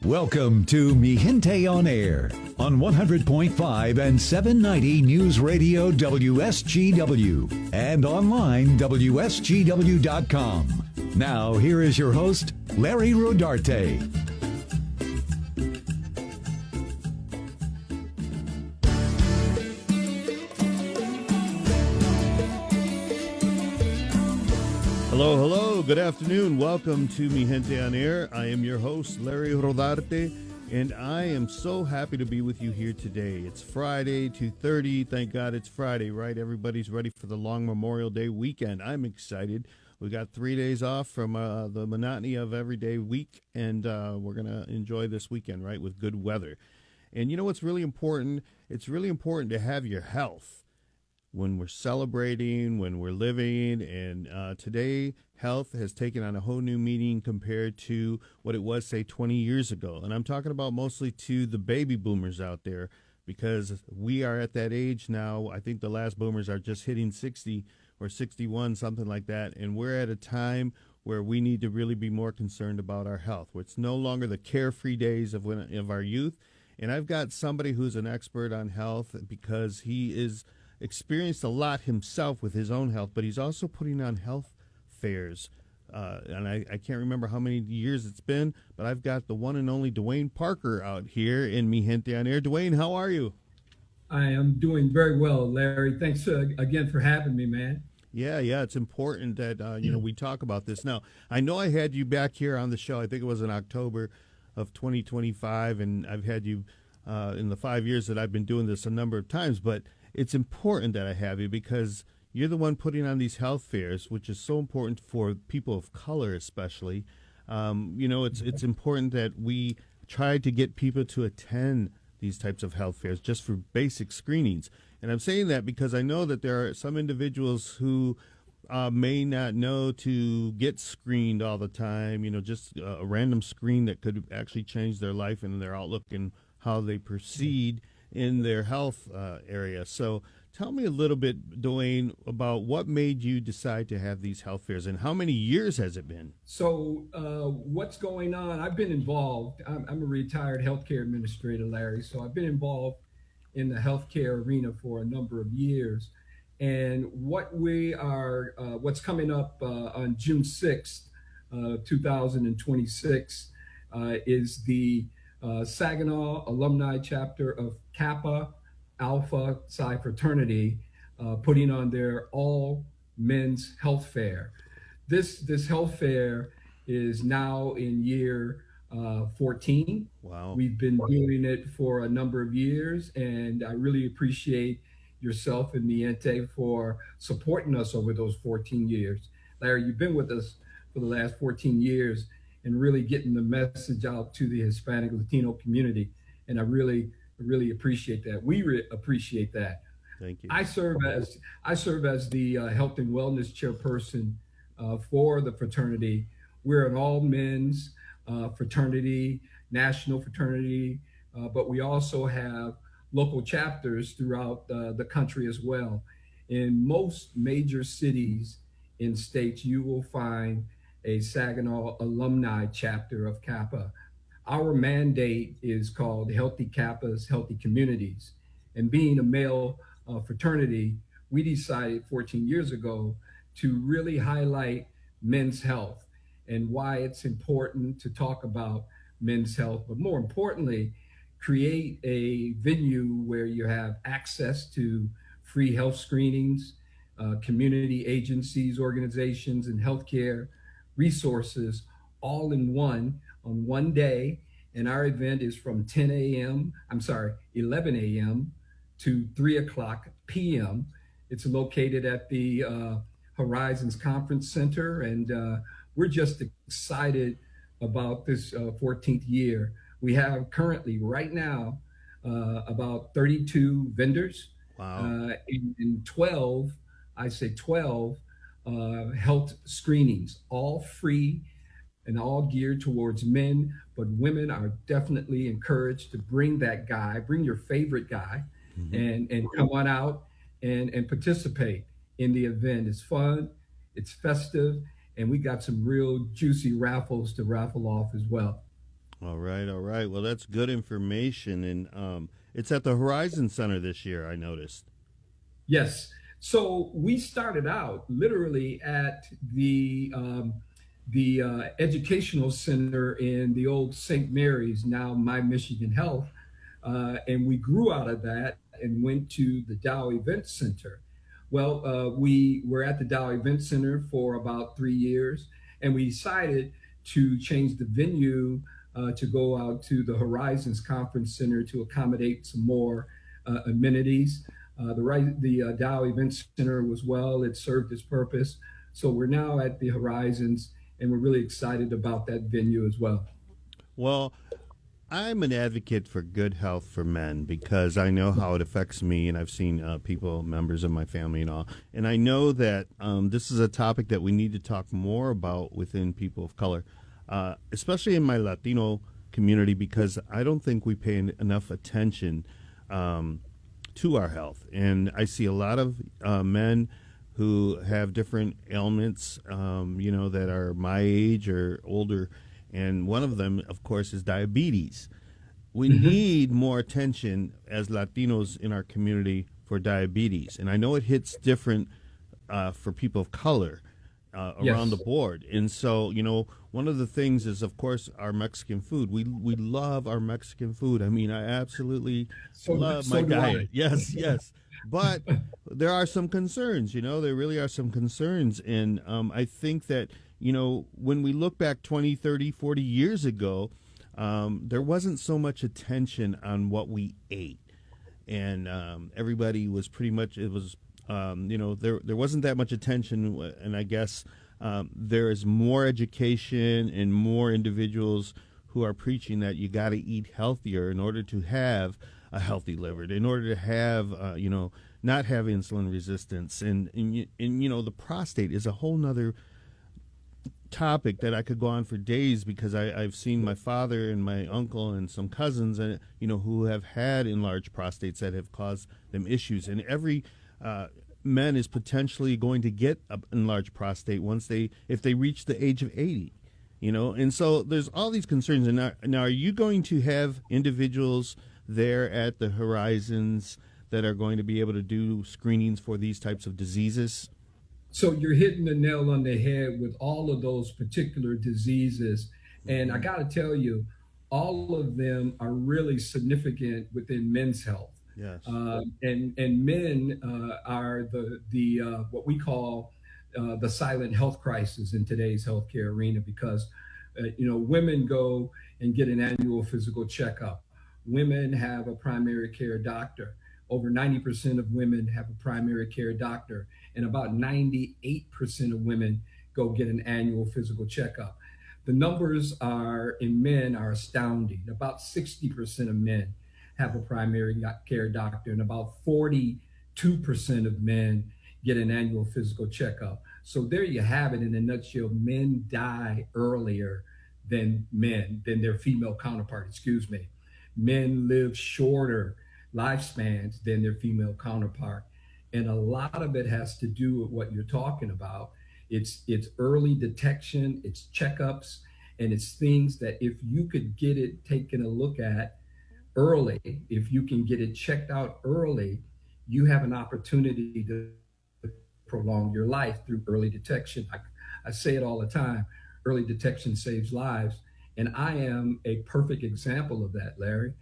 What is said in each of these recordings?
Welcome to Mi Gente on Air on 100.5 and 790 News Radio WSGW and online WSGW.com. Now, here is your host, Larry Rodarte. Hello, hello. Good afternoon. Welcome to Mi Gente on Air. I am your host, Larry Rodarte, and I am so happy to be with you here today. It's Friday, 2:30. Thank God it's Friday, right? Everybody's ready for the long Memorial Day weekend. I'm excited. We got 3 days off from the monotony of everyday week, and we're going to enjoy this weekend, right, with good weather. And you know what's really important? It's really important to have your health when we're celebrating, when we're living, and today health has taken on a whole new meaning compared to what it was, say, 20 years ago. And I'm talking about mostly to the baby boomers out there, because we are at that age now. I think the last boomers are just hitting 60 or 61, something like that, and we're at a time where we need to really be more concerned about our health. It's no longer the carefree days of our youth, and I've got somebody who's an expert on health because he is experienced a lot himself with his own health, but he's also putting on health fairs. And I can't remember how many years it's been, but I've got the one and only Dwayne Parker out here in Mi Gente on Air. Dwayne, how are you? I am doing very well, Larry. Thanks again for having me, man. Yeah, it's important that, we talk about this. Now, I know I had you back here on the show. I think it was in October of 2025, and I've had you in the 5 years that I've been doing this a number of times, but it's important that I have you because you're the one putting on these health fairs, which is so important for people of color especially. It's important that we try to get people to attend these types of health fairs just for basic screenings. And I'm saying that because I know that there are some individuals who may not know to get screened all the time, just a random screen that could actually change their life and their outlook and how they proceed in their health area. So tell me a little bit, Dwayne, about what made you decide to have these health fairs and how many years has it been? So what's going on? I've been involved. I'm a retired healthcare administrator, Larry. So I've been involved in the healthcare arena for a number of years. And what's coming up on June 6th, 2026 is the Saginaw alumni chapter of Kappa Alpha Psi fraternity putting on their all men's health fair. This health fair is now in year 14. Wow. We've been doing it for a number of years, and I really appreciate yourself and Miente for supporting us over those 14 years. Larry, you've been with us for the last 14 years and really getting the message out to the Hispanic Latino community. And I really appreciate that. We appreciate that. Thank you. I serve as the health and wellness chairperson for the fraternity. We're an all men's fraternity, national fraternity, but we also have local chapters throughout the country as well. In most major cities in states, you will find a Saginaw alumni chapter of Kappa. Our mandate is called Healthy Kappas, Healthy Communities. And being a male fraternity, we decided 14 years ago to really highlight men's health and why it's important to talk about men's health, but more importantly, create a venue where you have access to free health screenings, community agencies, organizations, and healthcare resources all in one on one day. And our event is from 11 a.m. to 3 o'clock p.m. It's located at the Horizons Conference Center. And we're just excited about this 14th year. We have currently right now about 32 vendors. Wow. And 12 health screenings, all free and all geared towards men, but women are definitely encouraged to bring your favorite guy, mm-hmm. and come on out and participate in the event. It's fun, it's festive, and we got some real juicy raffles to raffle off as well. All right, all right. Well, that's good information, and it's at the Horizon Center this year. I noticed. Yes. So we started out literally at the educational center in the old St. Mary's, now My Michigan Health, and we grew out of that and went to the Dow Event Center. Well, we were at the Dow Event Center for about 3 years, and we decided to change the venue to go out to the Horizons Conference Center to accommodate some more amenities. The Dow Event Center was well; it served its purpose. So we're now at the Horizons, and we're really excited about that venue as well. Well, I'm an advocate for good health for men because I know how it affects me, and I've seen people, members of my family, and all. And I know that this is a topic that we need to talk more about within people of color, especially in my Latino community, because I don't think we pay enough attention to our health. And I see a lot of men who have different ailments, that are my age or older. And one of them, of course, is diabetes. We need more attention as Latinos in our community for diabetes. And I know it hits different for people of color around the Yes. board. And so, one of the things is, of course, our Mexican food. We love our Mexican food. I mean, I absolutely love my So do I. diet. Yes, yes. But there are some concerns, there really are some concerns. And I think that, when we look back 20, 30, 40 years ago, there wasn't so much attention on what we ate. And everybody was pretty much, it was, there wasn't that much attention. And I guess there is more education and more individuals who are preaching that you got to eat healthier in order to have a healthy liver, in order to have, not have insulin resistance. And the prostate is a whole nother topic that I could go on for days because I've seen my father and my uncle and some cousins, and who have had enlarged prostates that have caused them issues. And every man is potentially going to get an enlarged prostate if they reach the age of 80. And so there's all these concerns. And now are you going to have individuals there at the Horizons that are going to be able to do screenings for these types of diseases? So you're hitting the nail on the head with all of those particular diseases. And I Mm-hmm. got to tell you, all of them are really significant within men's health. Yes. And men are the what we call the silent health crisis in today's healthcare arena because women go and get an annual physical checkup. Women have a primary care doctor. Over 90% of women have a primary care doctor, and about 98% of women go get an annual physical checkup. The numbers are in men are astounding. About 60% of men have a primary care doctor, and about 42% of men get an annual physical checkup. So there you have it in a nutshell. Men die earlier than their female counterpart, excuse me. Men live shorter lifespans than their female counterpart. And a lot of it has to do with what you're talking about. It's early detection, it's checkups, and it's things that if you could get it taken a look at early, if you can get it checked out early, you have an opportunity to prolong your life through early detection. I say it all the time, early detection saves lives. And I am a perfect example of that, Larry.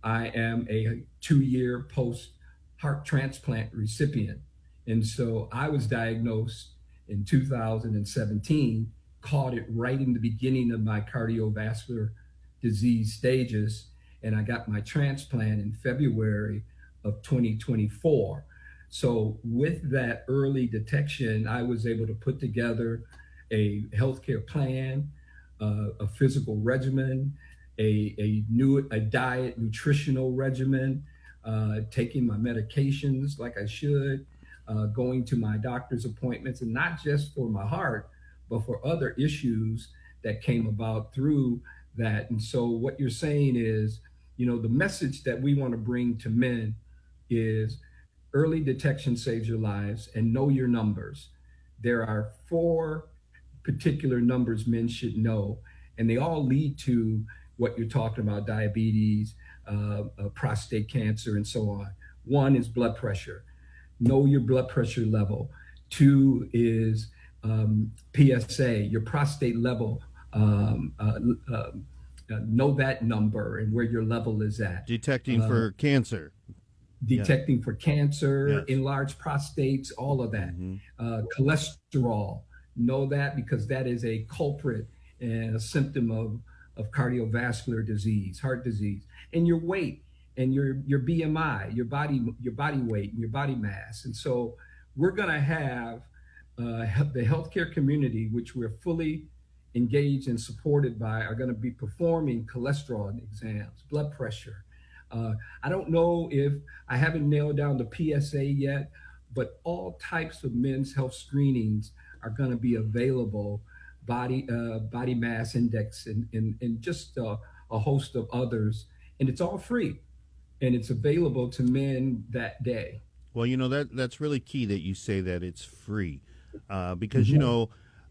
I am a 2 year post heart transplant recipient. And so I was diagnosed in 2017, caught it right in the beginning of my cardiovascular disease stages. And I got my transplant in February of 2024. So with that early detection, I was able to put together a healthcare plan, a physical regimen, a diet nutritional regimen, taking my medications like I should, going to my doctor's appointments, and not just for my heart, but for other issues that came about through that. And so what you're saying is, the message that we want to bring to men is early detection saves your lives and know your numbers. There are four particular numbers men should know, and they all lead to what you're talking about, diabetes, prostate cancer, and so on. One is blood pressure. Know your blood pressure level. Two is PSA, your prostate level. Um, uh, uh, know that number and where your level is at. Detecting Uh, for cancer. Yeah. Detecting for cancer, Yes. enlarged prostates, all of that. Mm-hmm. Cholesterol, know that because that is a culprit and a symptom of cardiovascular disease, heart disease, and your weight and your BMI, your body weight and your body mass. And so we're going to have the healthcare community, which we're fully engaged and supported by, are going to be performing cholesterol exams, blood pressure. I don't know if I haven't nailed down the PSA yet, but all types of men's health screenings are going to be available, body mass index, and just a host of others, and it's all free, and it's available to men that day. Well, that's really key that you say that it's free, because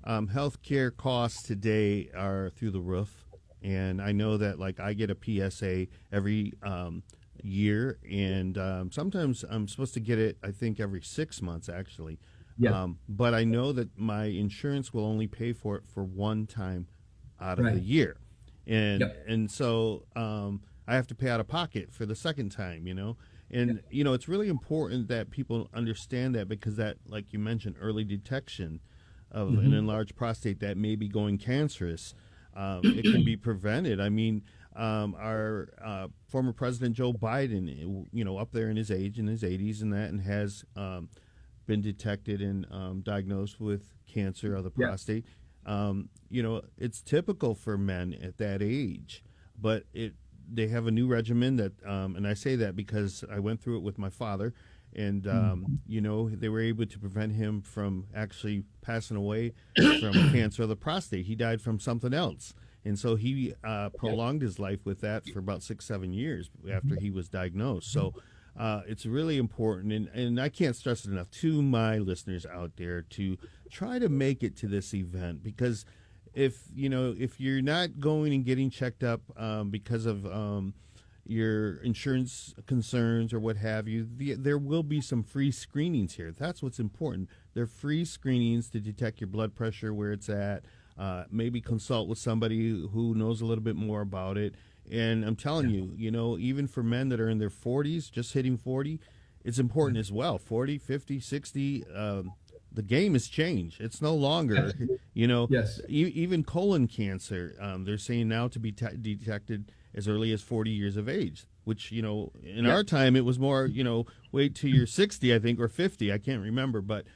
Mm-hmm. healthcare costs today are through the roof, and I know that like I get a PSA every year, and sometimes I'm supposed to get it. I think every 6 months actually, Yeah. but I know that my insurance will only pay for it for one time out of the Right. year, and Yep. and so I have to pay out of pocket for the second time. Yeah. And it's really important that people understand that, because that, like you mentioned, early detection of an Mm-hmm. enlarged prostate that may be going cancerous, it can be prevented. I mean, our former President Joe Biden, up there in his age, in his 80s, and that, and has been detected and diagnosed with cancer of the Yeah. prostate. It's typical for men at that age, but they have a new regimen that, and I say that because I went through it with my father, and Mm-hmm. they were able to prevent him from actually passing away from cancer of the prostate. He died from something else, and so he Yep. prolonged his life with that for about 6-7 years after Mm-hmm. he was diagnosed. So it's really important, and I can't stress it enough to my listeners out there to try to make it to this event, because if you're not going and getting checked up because of your insurance concerns or what have you, there will be some free screenings here. That's what's important. They're free screenings to detect your blood pressure, where it's at. Maybe consult with somebody who knows a little bit more about it. And I'm telling Yeah. you, even for men that are in their 40s, just hitting 40, it's important as well. 40, 50, 60. The game has changed. It's no longer, Absolutely. you know, Yes. even colon cancer, they're saying now to be detected as early as 40 years of age, which, in Yeah. our time, it was more, wait till you're 60, I think, or 50. I can't remember. But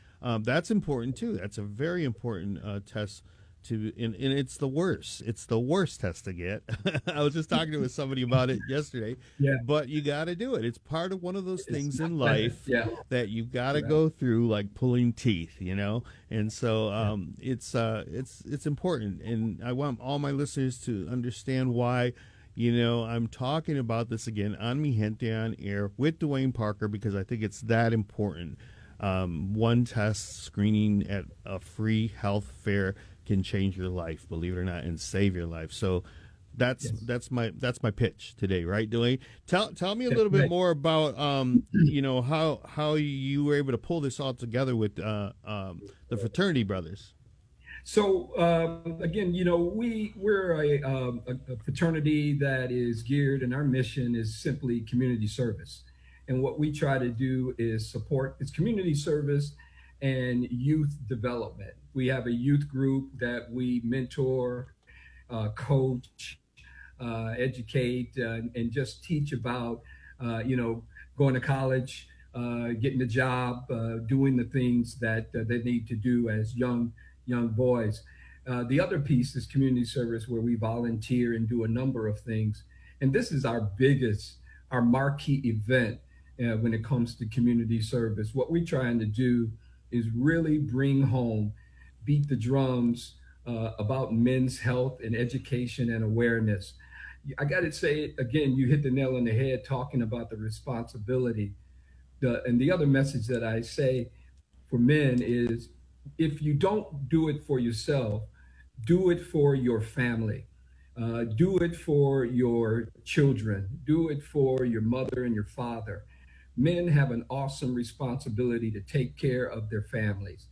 that's important, too. That's a very important test and it's the worst. It's the worst test to get. I was just talking to somebody about it yesterday, Yeah. but you got to do it. It's part of one of those It's things not in pleasant. life Yeah. that you got to Right. go through, like pulling teeth. And so Yeah. it's important, and I want all my listeners to understand why. I'm talking about this again on Mi Gente on Air with Dwayne Parker, because I think it's that important. One test screening at a free health fair can change your life, believe it or not, and save your life. So that's Yes. that's my pitch today, right, Dwayne? Tell me a That's little bit right. more about how you were able to pull this all together with the fraternity brothers. So again, we're a fraternity that is geared, and our mission is simply community service. And what we try to do is support its community service and youth development. We have a youth group that we mentor, coach, educate, and just teach about, going to college, getting a job, doing the things that they need to do as young boys. The other piece is community service, where we volunteer and do a number of things. And this is our marquee event when it comes to community service. What we're trying to do is really bring home, beat the drums about men's health and education and awareness. I got to say it again, you hit the nail on the head talking about the responsibility. And the other message that I say for men is, if you don't do it for yourself, do it for your family. Do it for your children. Do it for your mother and your father. Men have an awesome responsibility to take care of their families.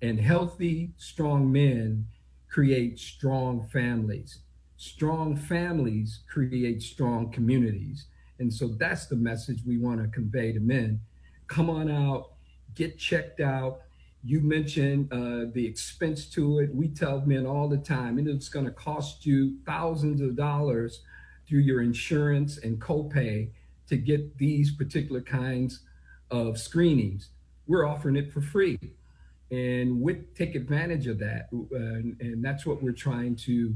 And healthy, strong men create strong families. Strong families create strong communities. And so that's the message we want to convey to men. Come on out, get checked out. You mentioned the expense to it. We tell men all the time, and it's going to cost you thousands of dollars through your insurance and copay to get these particular kinds of screenings. We're offering it for free, and we take advantage of that, and that's what we're trying to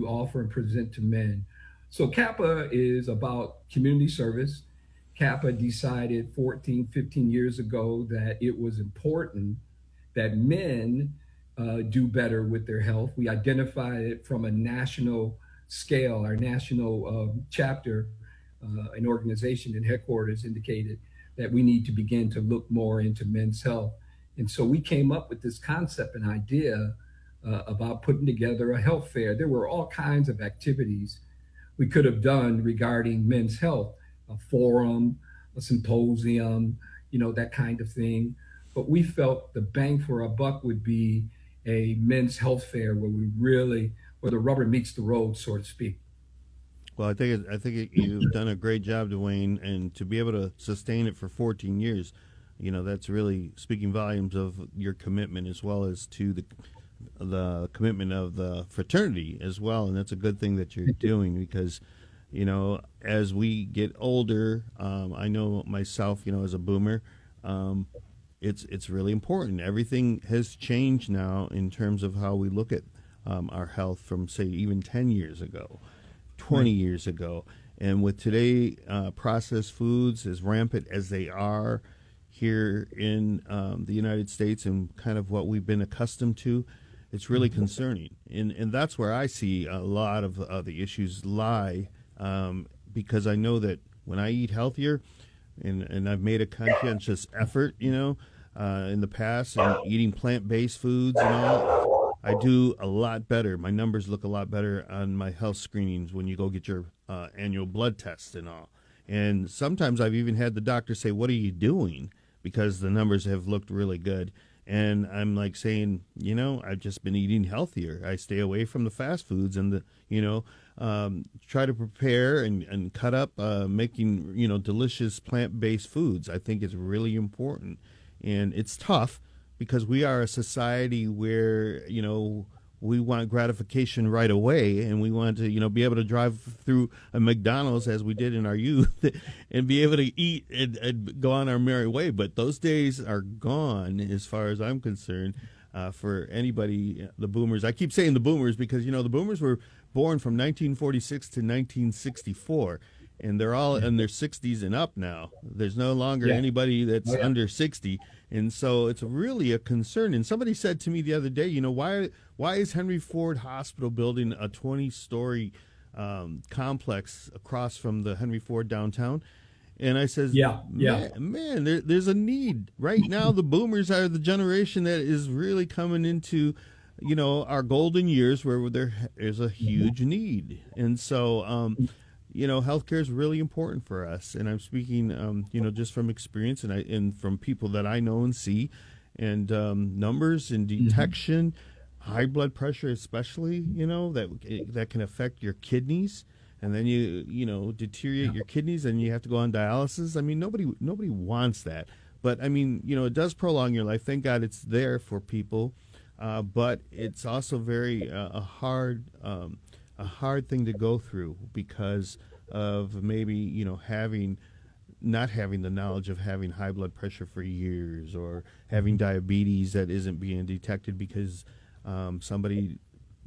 offer and present to men. So CAPA is about community service. CAPA decided 14, 15 years ago that it was important that men do better with their health. We identified it from a national scale. Our national chapter and organization and headquarters indicated that we need to begin to look more into men's health. And so we came up with this concept and idea about putting together a health fair. There were all kinds of activities we could have done regarding men's health, a forum, a symposium, that kind of thing. But we felt the bang for our buck would be a men's health fair where the rubber meets the road, so to speak. Well, you've done a great job, Dwayne, and to be able to sustain it for 14 years, that's really speaking volumes of your commitment as well as to the commitment of the fraternity as well, and that's a good thing that you're doing because, as we get older, I know myself, as a boomer, it's really important. Everything has changed now in terms of how we look at our health from, say, even 10 years ago. 20 years ago. And with today, processed foods, as rampant as they are here in the United States and kind of what we've been accustomed to, it's really concerning. And that's where I see a lot of the issues lie, because I know that when I eat healthier, and I've made a conscientious effort, in the past, and eating plant-based foods and all, I do a lot better. My numbers look a lot better on my health screenings when you go get your annual blood tests and all. And sometimes I've even had the doctor say, "What are you doing?" because the numbers have looked really good. And I'm like saying, I've just been eating healthier. I stay away from the fast foods and try to prepare and cut up making, delicious plant-based foods. I think it's really important. And it's tough because we are a society where, we want gratification right away, and we want to, be able to drive through a McDonald's as we did in our youth and be able to eat and go on our merry way. But those days are gone as far as I'm concerned. For anybody, the boomers, I keep saying the boomers because, the boomers were born from 1946 to 1964. And they're all in their 60s and up now. There's no longer anybody that's under 60. And so it's really a concern. And somebody said to me the other day, why is Henry Ford Hospital building a 20-story complex across from the Henry Ford downtown? And I says, man, there's a need. Right now, the boomers are the generation that is really coming into, our golden years where there is a huge need. And so, healthcare is really important for us, and I'm speaking, just from experience and from people that I know and see, and numbers and detection, high blood pressure especially, that can affect your kidneys, and then you deteriorate your kidneys, and you have to go on dialysis. I mean, nobody wants that, but I mean, it does prolong your life. Thank God it's there for people, but it's also very a hard thing to go through because of maybe not having the knowledge of having high blood pressure for years, or having diabetes that isn't being detected because somebody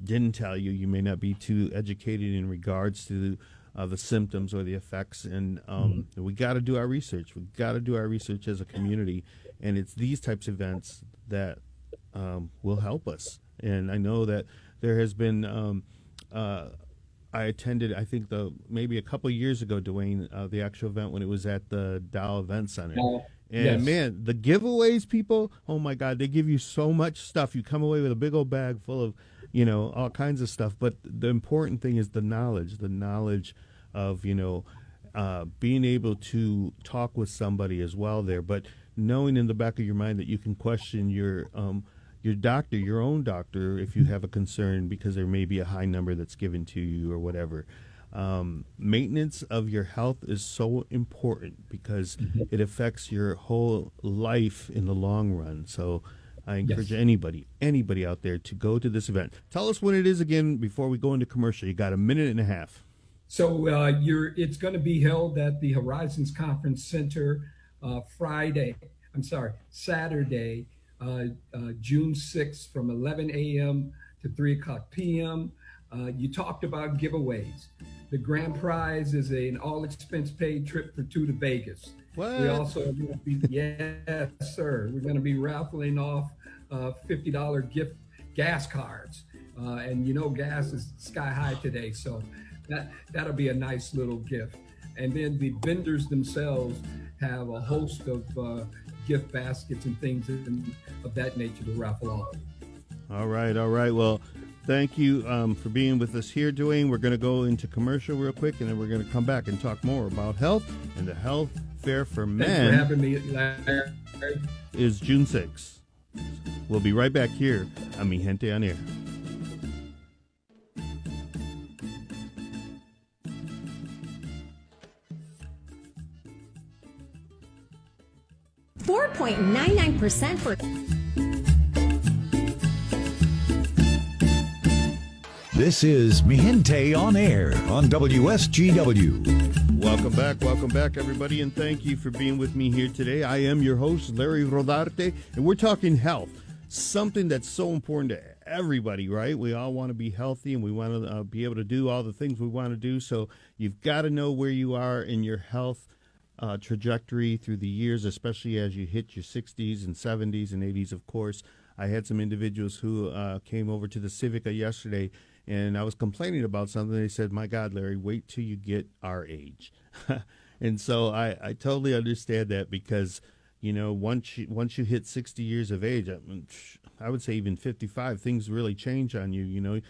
didn't tell you. You may not be too educated in regards to the symptoms or the effects, and we got to do our research. We got to do our research as a community, and it's these types of events that will help us. And I know that there has been I attended, I think, maybe a couple of years ago, Dwayne, the actual event when it was at the Dow Event Center. And man, the giveaways, people, oh my God, they give you so much stuff. You come away with a big old bag full of all kinds of stuff. But the important thing is the knowledge of, being able to talk with somebody as well there, but knowing in the back of your mind that you can question your doctor, your own doctor, if you have a concern, because there may be a high number that's given to you or whatever. Maintenance of your health is so important because it affects your whole life in the long run. So I encourage anybody out there to go to this event. Tell us when it is again before we go into commercial. You got a minute and a half. So it's going to be held at the Horizons Conference Center Saturday, June 6th from 11 a.m. to 3 o'clock p.m. You talked about giveaways. The grand prize is an all-expense-paid trip for two to Vegas. What? We also are going to be, yes, sir. We're going to be raffling off $50 gift gas cards. And gas is sky high today, so that'll be a nice little gift. And then the vendors themselves have a host of gift baskets and things of that nature to raffle off. All right. Well, thank you for being with us here, Dwayne. We're going to go into commercial real quick, and then we're going to come back and talk more about health. And the health fair for men Thanks for having me, Larry. is June 6th. We'll be right back here on Mi Gente on Air. $4.99% for... This is Mi Gente on Air on WSGW. Welcome back, everybody, and thank you for being with me here today. I am your host, Larry Rodarte, and we're talking health, something that's so important to everybody, right? We all want to be healthy, and we want to be able to do all the things we want to do, so you've got to know where you are in your health trajectory through the years, especially as you hit your 60s and 70s and 80s, of course. I had some individuals who came over to the Civica yesterday, and I was complaining about something. They said, my God, Larry, wait till you get our age. And so I totally understand that because, once you hit 60 years of age, I would say even 55, things really change on you,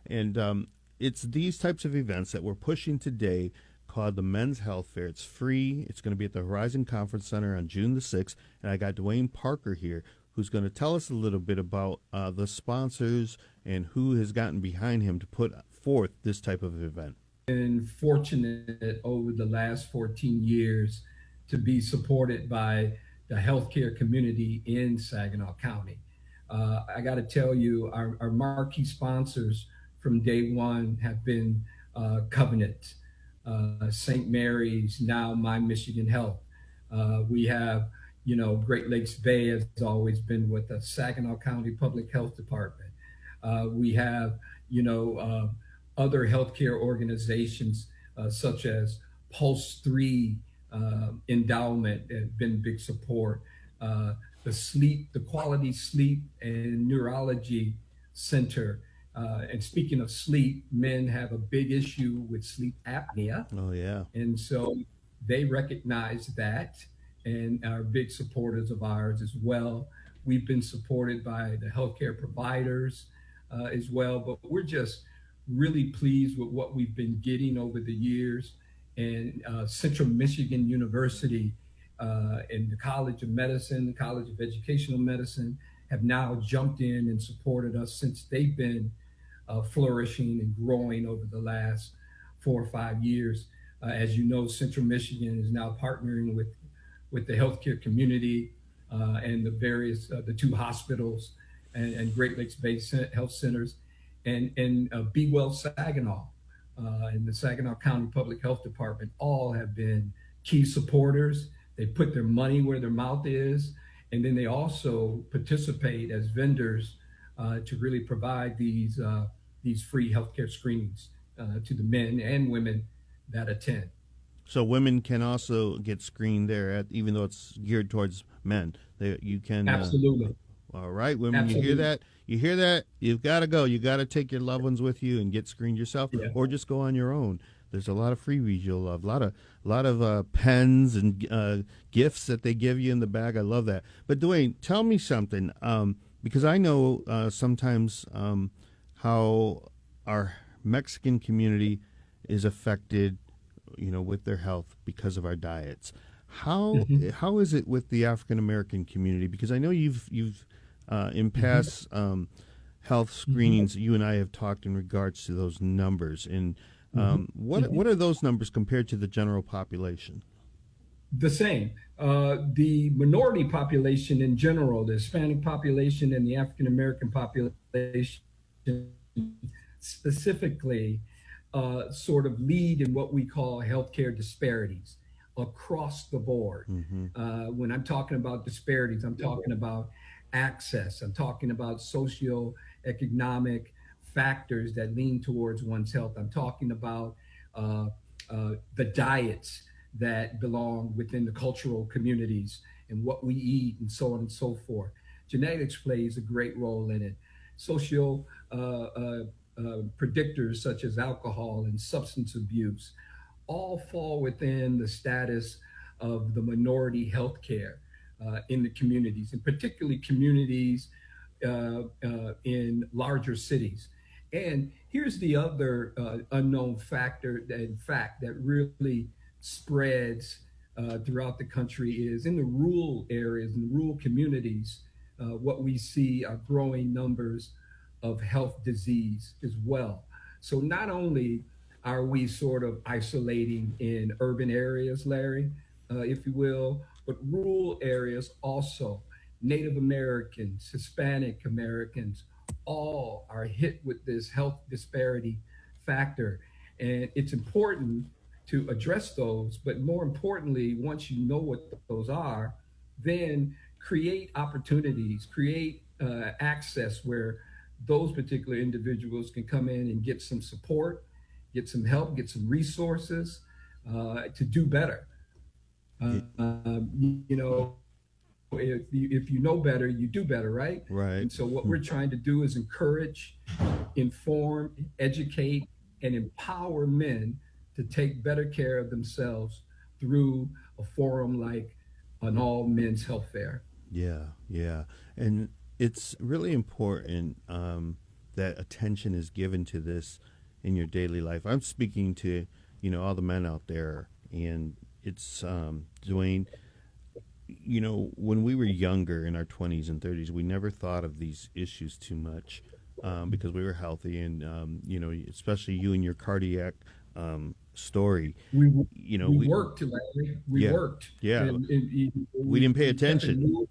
And it's these types of events that we're pushing today called the Men's Health Fair. It's free. It's going to be at the Horizon Conference Center on June the 6th. And I got Dwayne Parker here, who's going to tell us a little bit about the sponsors and who has gotten behind him to put forth this type of event. Been fortunate over the last 14 years to be supported by the healthcare community in Saginaw County. I got to tell you, our marquee sponsors from day one have been Covenant, St. Mary's, now My Michigan Health. We have, Great Lakes Bay has always been with the Saginaw County Public Health Department. We have, other healthcare organizations such as Pulse 3 Endowment has been big support. The Quality Sleep and Neurology Center. And speaking of sleep, men have a big issue with sleep apnea. Oh, yeah. And so they recognize that and are big supporters of ours as well. We've been supported by the healthcare providers as well, but we're just really pleased with what we've been getting over the years. And Central Michigan University and the College of Medicine, the College of Educational Medicine have now jumped in and supported us since they've been flourishing and growing over the last 4 or 5 years. As you know, Central Michigan is now partnering with the healthcare community and the 2 hospitals and Great Lakes Bay Health Centers and Be Well Saginaw and the Saginaw County Public Health Department all have been key supporters. They put their money where their mouth is, and then they also participate as vendors to really provide these free healthcare screenings to the men and women that attend. So women can also get screened there, even though it's geared towards men. You can absolutely. All right, women, Absolutely. You hear that? You've got to go. You got to take your loved ones with you and get screened yourself, or just go on your own. There's a lot of freebies you'll love. A lot of pens and gifts that they give you in the bag. I love that. But Dwayne, tell me something, because I know sometimes how our Mexican community is affected, with their health because of our diets. How is it with the African American community? Because I know you've in past health screenings, you and I have talked in regards to those numbers. And what are those numbers compared to the general population? The same. The minority population in general, the Hispanic population and the African American population specifically, sort of lead in what we call healthcare disparities across the board. When I'm talking about disparities, I'm talking about access, I'm talking about socioeconomic factors that lean towards one's health. I'm talking about the diets that belong within the cultural communities and what we eat and so on and so forth. Genetics plays a great role in it. Social predictors such as alcohol and substance abuse all fall within the status of the minority healthcare in the communities, and particularly communities in larger cities. And here's the other unknown factor that, in fact, that really spreads throughout the country is in the rural areas, in the rural communities, what we see are growing numbers of health disease as well. So not only are we sort of isolating in urban areas, Larry, if you will, but rural areas also. Native Americans, Hispanic Americans, all are hit with this health disparity factor. And it's important to address those, but more importantly, once you know what those are, then create opportunities, create access where those particular individuals can come in and get some support, get some help, get some resources to do better. You know, if you know better, you do better, right? Right. And so what we're trying to do is encourage, inform, educate, and empower men to take better care of themselves through a forum like an all men's health fair. Yeah. And it's really important that attention is given to this in your daily life. I'm speaking to, all the men out there, and it's Dwayne, when we were younger in our 20s and 30s, we never thought of these issues too much because we were healthy. And, especially you and your cardiac story. We worked, Larry. We worked. Yeah. And we didn't pay attention.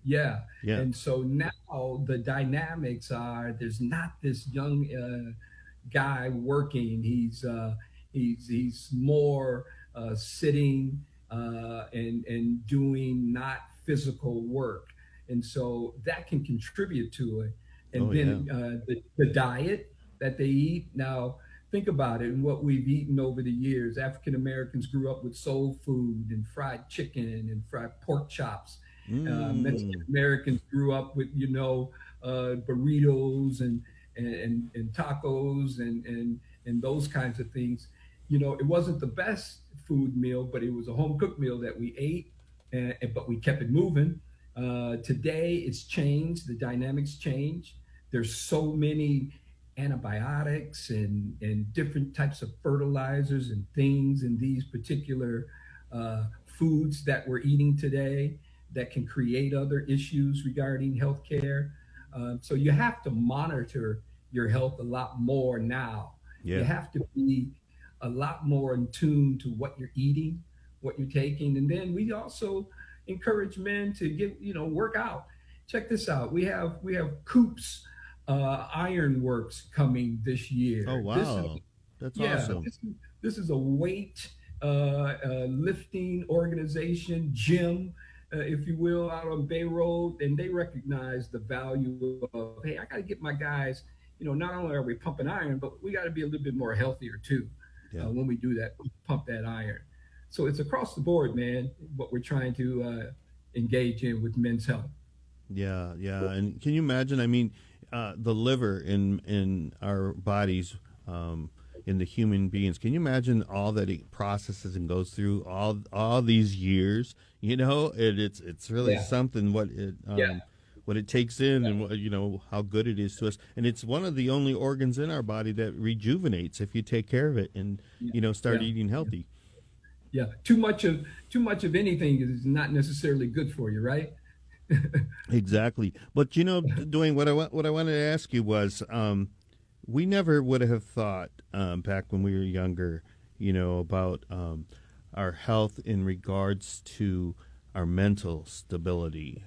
Yeah. And so now the dynamics are there's not this young guy working. He's more sitting and doing not physical work. And so that can contribute to it. And the diet that they eat. Now, think about it and what we've eaten over the years. African Americans grew up with soul food and fried chicken and fried pork chops. Mexican Americans grew up with, burritos and tacos and those kinds of things. It wasn't the best food meal, but it was a home cooked meal that we ate, but we kept it moving. Today it's changed. The dynamics change. There's so many antibiotics and different types of fertilizers and things in these particular foods that we're eating today that can create other issues regarding healthcare. So you have to monitor your health a lot more now. Yeah. You have to be a lot more in tune to what you're eating, what you're taking. And then we also encourage men to work out. Check this out. We have Coops Iron Works coming this year. Oh, wow. That's awesome. This is a weight lifting organization, gym, if you will, out on Bay Road. And they recognize the value of, hey, I got to get my guys, not only are we pumping iron, but we got to be a little bit more healthier too. When we do that, pump that iron. So it's across the board, man, what we're trying to engage in with men's health. Yeah. And can you imagine, the liver in our bodies, in the human beings, can you imagine all that it processes and goes through all these years, and it's really something what it takes in, and how good it is to us. And it's one of the only organs in our body that rejuvenates if you take care of it and start eating healthy. Yeah, too much of anything is not necessarily good for you, right? Exactly. But Dwayne, what I wanted to ask you was, we never would have thought back when we were younger, about our health in regards to our mental stability.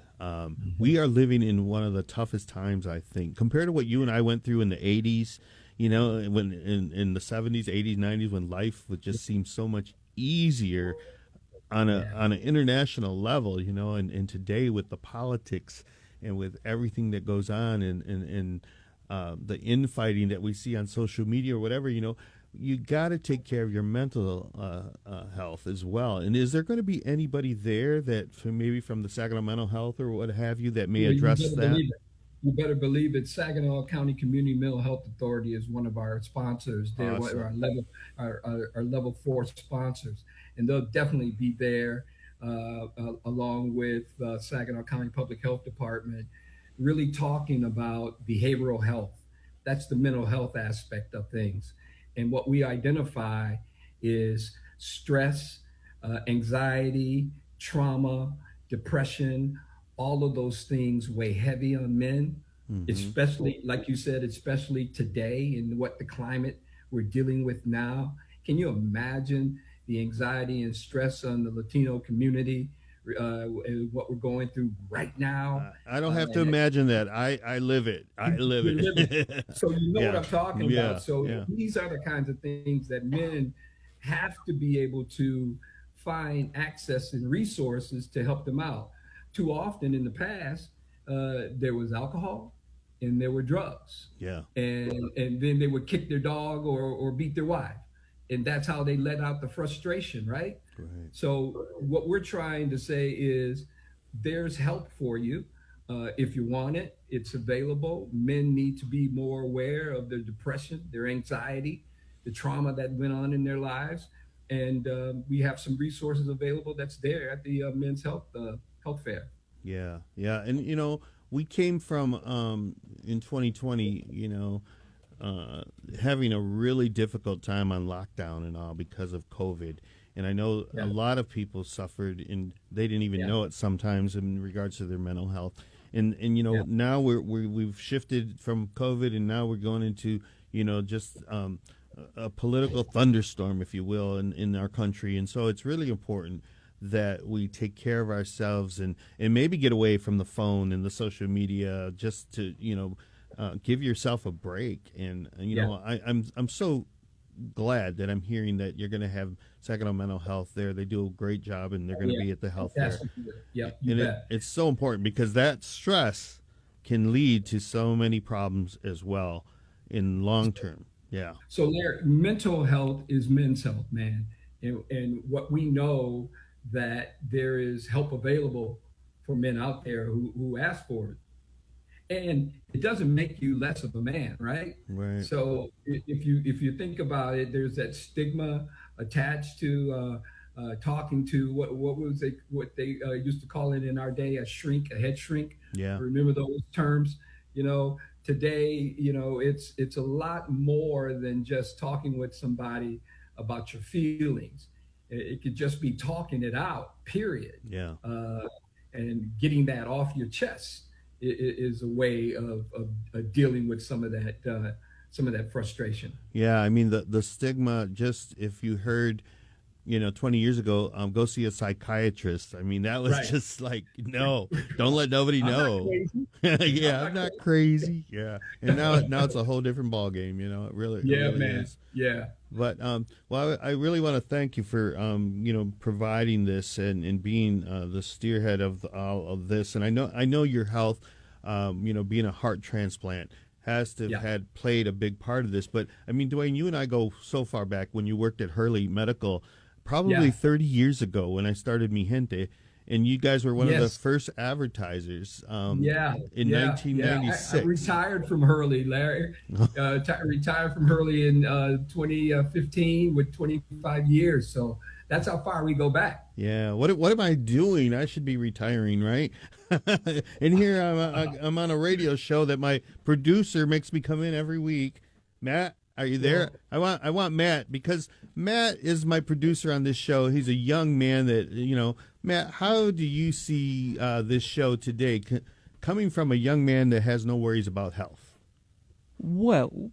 We are living in one of the toughest times, I think, compared to what you and I went through in the 80s, when in the 70s, 80s, 90s, when life would just seem so much easier on an international level, and today with the politics and with everything that goes on and the infighting that we see on social media or whatever, you got to take care of your mental health as well. And is there going to be anybody there that maybe from the Saginaw Mental Health or what have you that may address that? You better believe it. Saginaw County Community Mental Health Authority is one of our sponsors. They're Awesome. our level 4 sponsors, and they'll definitely be there along with Saginaw County Public Health Department, really talking about behavioral health. That's the mental health aspect of things. And what we identify is stress, anxiety, trauma, depression. All of those things weigh heavy on men, especially, like you said, especially today in what the climate we're dealing with now. Can you imagine the anxiety and stress on the Latino community, what we're going through right now? I don't have to imagine that. I live it. I live it. So you know what I'm talking about. So yeah. these are the kinds of things that men have to be able to find access and resources to help them out. Too often in the past, there was alcohol and there were drugs. Yeah. And then they would kick their dog or beat their wife. And that's how they let out the frustration, right? Right. So what we're trying to say is there's help for you. If you want it, it's available. Men need to be more aware of their depression, their anxiety, the trauma that went on in their lives. And we have some resources available that's there at the Men's Health Fair. Yeah. Yeah. And, we came from, in 2020, having a really difficult time on lockdown and all because of COVID. And I know a lot of people suffered and they didn't even know it sometimes in regards to their mental health. And now we've shifted from COVID and now we're going into, just a political thunderstorm, if you will, in our country. And so it's really important that we take care of ourselves and maybe get away from the phone and the social media just to, give yourself a break. And, I'm so glad that I'm hearing that you're going to have Saginaw Mental Health there. They do a great job and they're going to be at the health fair. Yeah, it's so important because that stress can lead to so many problems as well in long term. Yeah. So Larry, mental health is men's health, man. And what we know that there is help available for men out there who ask for it. And it doesn't make you less of a man, right? Right. So if you think about it, there's that stigma attached to talking to what they used to call it in our day, a head shrink. Yeah. Remember those terms? Today, it's a lot more than just talking with somebody about your feelings. It could just be talking it out, period. Yeah. And getting that off your chest is a way of dealing with some of that frustration. Yeah, I mean the stigma. Just if you heard, 20 years ago, go see a psychiatrist. I mean that was Right. just like no, don't let nobody know. Yeah, I'm not crazy. Yeah, and now it's a whole different ball game. It really man. is. Yeah. But I really want to thank you for providing this and being the steerhead of all of this. And I know your health, being a heart transplant has to have had played a big part of this. But I mean, Dwayne, you and I go so far back when you worked at Hurley Medical, probably 30 years ago when I started Mi Gente. and you guys were one of the Yes. first advertisers Yeah, in yeah. I 1996. retired from Hurley, Larry. Retired from Hurley in 2015 with 25 years. So that's how far we go back. Yeah, what am I doing? I should be retiring, right? And here I'm on a radio show that my producer makes me come in every week. Matt, are you there? I want Matt, because Matt is my producer on this show. He's a young man that, Matt, how do you see this show today, coming from a young man that has no worries about health? Well,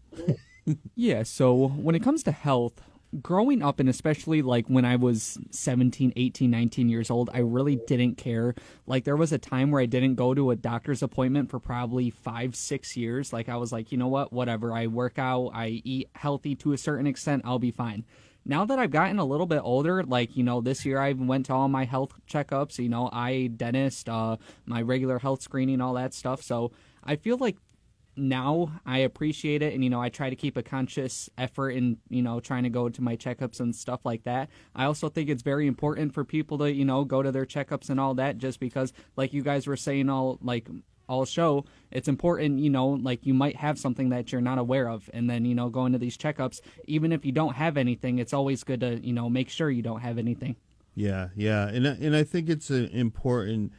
yeah, so when it comes to health, growing up, and especially like when I was 17, 18, 19 years old, I really didn't care. Like there was a time where I didn't go to a doctor's appointment for probably 5-6 years. Like I was like, you know what, whatever. I work out, I eat healthy to a certain extent, I'll be fine. Now that I've gotten a little bit older, like, this year I went to all my health checkups, eye dentist, my regular health screening, all that stuff. So I feel like now I appreciate it, and I try to keep a conscious effort in trying to go to my checkups and stuff like that. I also think it's very important for people to go to their checkups and all that, just because like you guys were saying all show, it's important, like you might have something that you're not aware of, and then going to these checkups, even if you don't have anything, it's always good to make sure you don't have anything. Yeah, and I think it's important.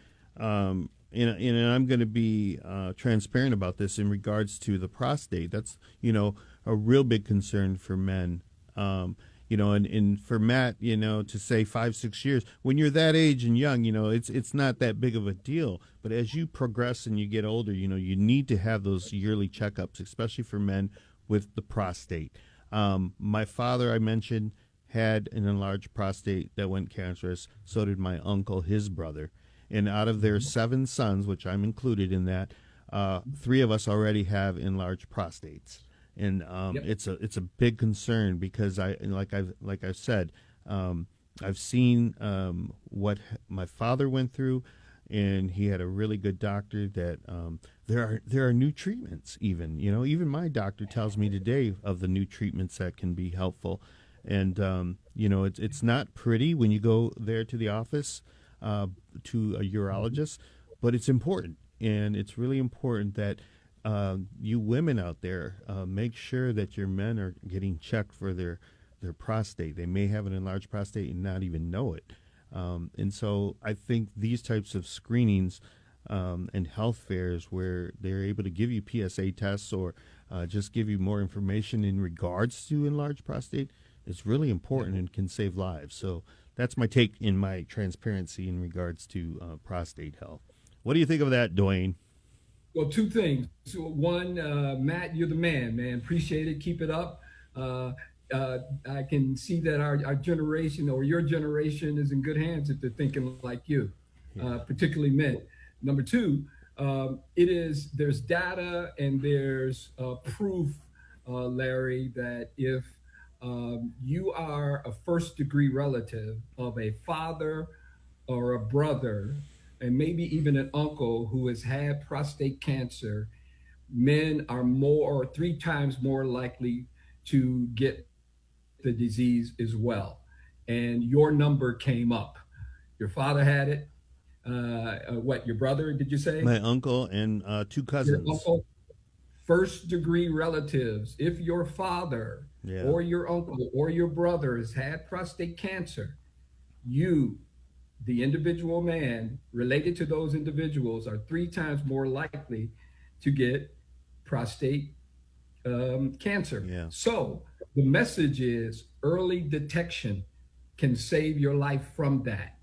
And I'm going to be transparent about this in regards to the prostate. That's, a real big concern for men. And for Matt, to say 5-6 years, when you're that age and young, it's not that big of a deal. But as you progress and you get older, you need to have those yearly checkups, especially for men with the prostate. My father, I mentioned, had an enlarged prostate that went cancerous. So did my uncle, his brother. And out of their 7 sons, which I'm included in that, 3 of us already have enlarged prostates, and it's a big concern, because like I've said, I've seen what my father went through, and he had a really good doctor. That there are new treatments. Even my doctor tells me today of the new treatments that can be helpful, and it's not pretty when you go there to the office. To a urologist, but it's important, and it's really important that you women out there make sure that your men are getting checked for their prostate. They may have an enlarged prostate and not even know it, and so I think these types of screenings and health fairs, where they're able to give you PSA tests or just give you more information in regards to enlarged prostate, is really important and can save lives. So that's my take in my transparency in regards to prostate health. What do you think of that, Dwayne? Well, 2 things. So one, Matt, you're the man. Appreciate it. Keep it up. I can see that our generation, or your generation, is in good hands if they're thinking like you, particularly men. Number 2, there's data and there's proof, Larry, that if you are a first-degree relative of a father or a brother, and maybe even an uncle who has had prostate cancer, men are 3 times more likely to get the disease as well. And your number came up. Your father had it. Your brother, did you say? My uncle and 2 cousins. Your uncle, first-degree relatives. If your father or your uncle or your brother has had prostate cancer, you, the individual man related to those individuals, are 3 times more likely to get prostate cancer. Yeah. So the message is early detection can save your life from that.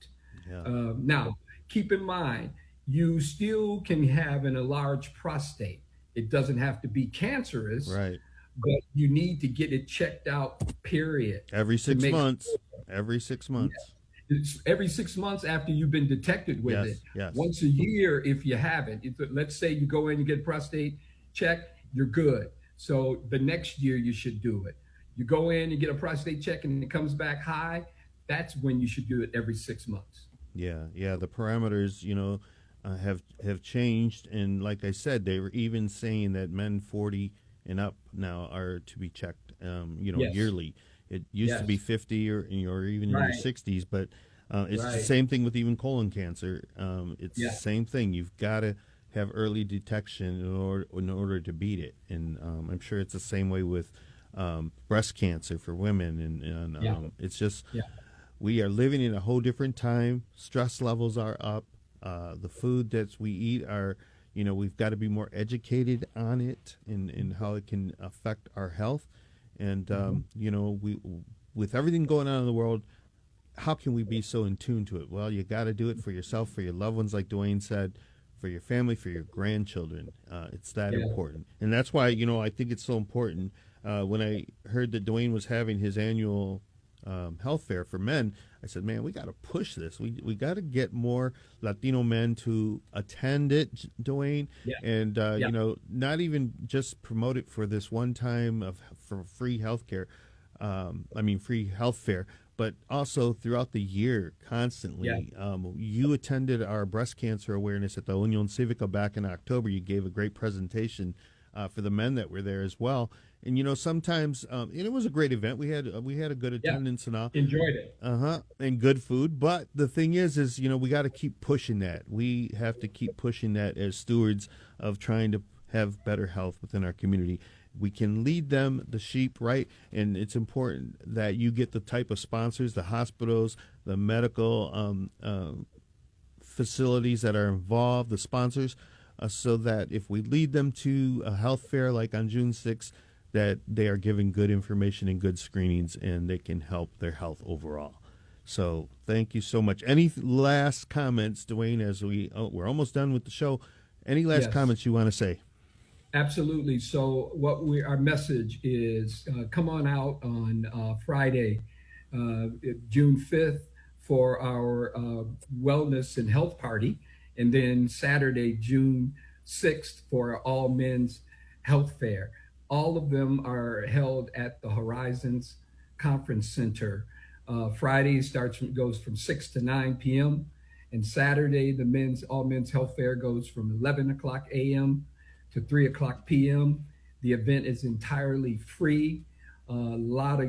Yeah. Now, keep in mind, you still can have an enlarged prostate. It doesn't have to be cancerous. Right. But you need to get it checked out, period. Every 6 months. Every 6 months. Yeah. It's every 6 months after you've been detected with it. Yes. Once a year if you haven't. Let's say you go in and get a prostate check, you're good. So the next year you should do it. You go in and get a prostate check and it comes back high, that's when you should do it every 6 months. Yeah. The parameters, have changed, and like I said, they were even saying that men 40 and up now are to be checked, Yes. yearly. It used to be 50 or even in your 60s, but It's the Right. same thing with even colon cancer. It's Yeah. the same thing. You've got to have early detection in order to beat it. And I'm sure it's the same way with breast cancer for women. And Yeah. it's just, Yeah. we are living in a whole different time. Stress levels are up. The food that we eat are, we've got to be more educated on it and how it can affect our health. And, we, with everything going on in the world, how can we be so in tune to it? Well, you got to do it for yourself, for your loved ones, like Dwayne said, for your family, for your grandchildren. It's that Yeah. important. And that's why, I think it's so important. When I heard that Dwayne was having his annual health fair for men, I said, man, we got to push this. We got to get more Latino men to attend it, Dwayne, Yeah. and Yeah. not even just promote it for this one time for free health care. Free health fair, but also throughout the year, constantly. Yeah. You attended our breast cancer awareness at the Union Civica back in October. You gave a great presentation for the men that were there as well. And sometimes and it was a great event. We had a good Yeah. attendance and all. Enjoyed it. And good food. But the thing is we got to keep pushing that. We have to keep pushing that as stewards of trying to have better health within our community. We can lead them, the sheep, right? And it's important that you get the type of sponsors, the hospitals, the medical facilities that are involved, the sponsors, so that if we lead them to a health fair like on June 6th, that they are giving good information and good screenings, and they can help their health overall. So thank you so much. Any last comments, Dwayne, as we're almost done with the show? Any last Yes. comments you want to say? Absolutely. So our message is come on out on Friday, June 5th for our wellness and health party. And then Saturday, June 6th for our all men's health fair. All of them are held at the Horizons Conference Center. Friday goes from 6 to 9 p.m. And Saturday, the all men's health fair goes from 11 o'clock a.m. to 3 o'clock p.m. The event is entirely free. A lot of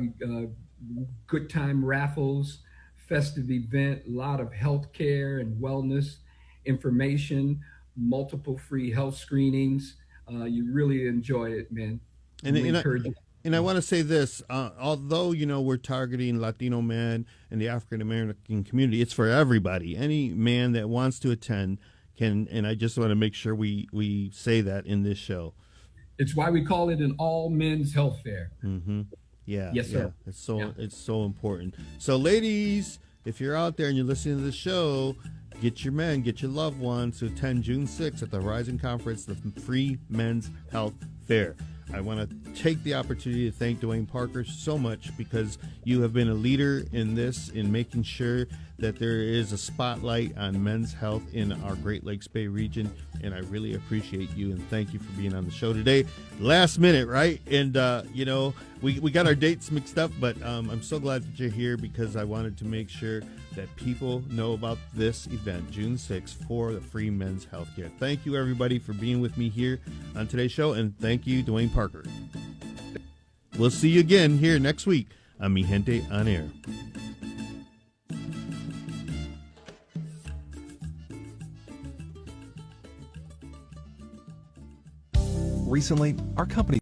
good time raffles, festive event, a lot of health care and wellness information, multiple free health screenings. You really enjoy it, man. And, We and, I, encourage you. and I want to say this, although, we're targeting Latino men and the African American community, it's for everybody. Any man that wants to attend can, and I just want to make sure we say that in this show. It's why we call it an all men's health fair. Mm-hmm. Yeah. Yes, sir. Yeah. It's so important. So ladies, if you're out there and you're listening to the show, get your men, get your loved ones to attend June 6th at the Horizon Conference, the free men's health fair. I want to take the opportunity to thank Dwayne Parker so much, because you have been a leader in this, in making sure that there is a spotlight on men's health in our Great Lakes Bay region, and I really appreciate you, and thank you for being on the show today. Last minute, right? And, we got our dates mixed up, but I'm so glad that you're here, because I wanted to make sure that people know about this event, June 6th, for the free men's health care. Thank you, everybody, for being with me here on today's show, and thank you, Dwayne Parker. We'll see you again here next week on Mi Gente on Air. Recently, our company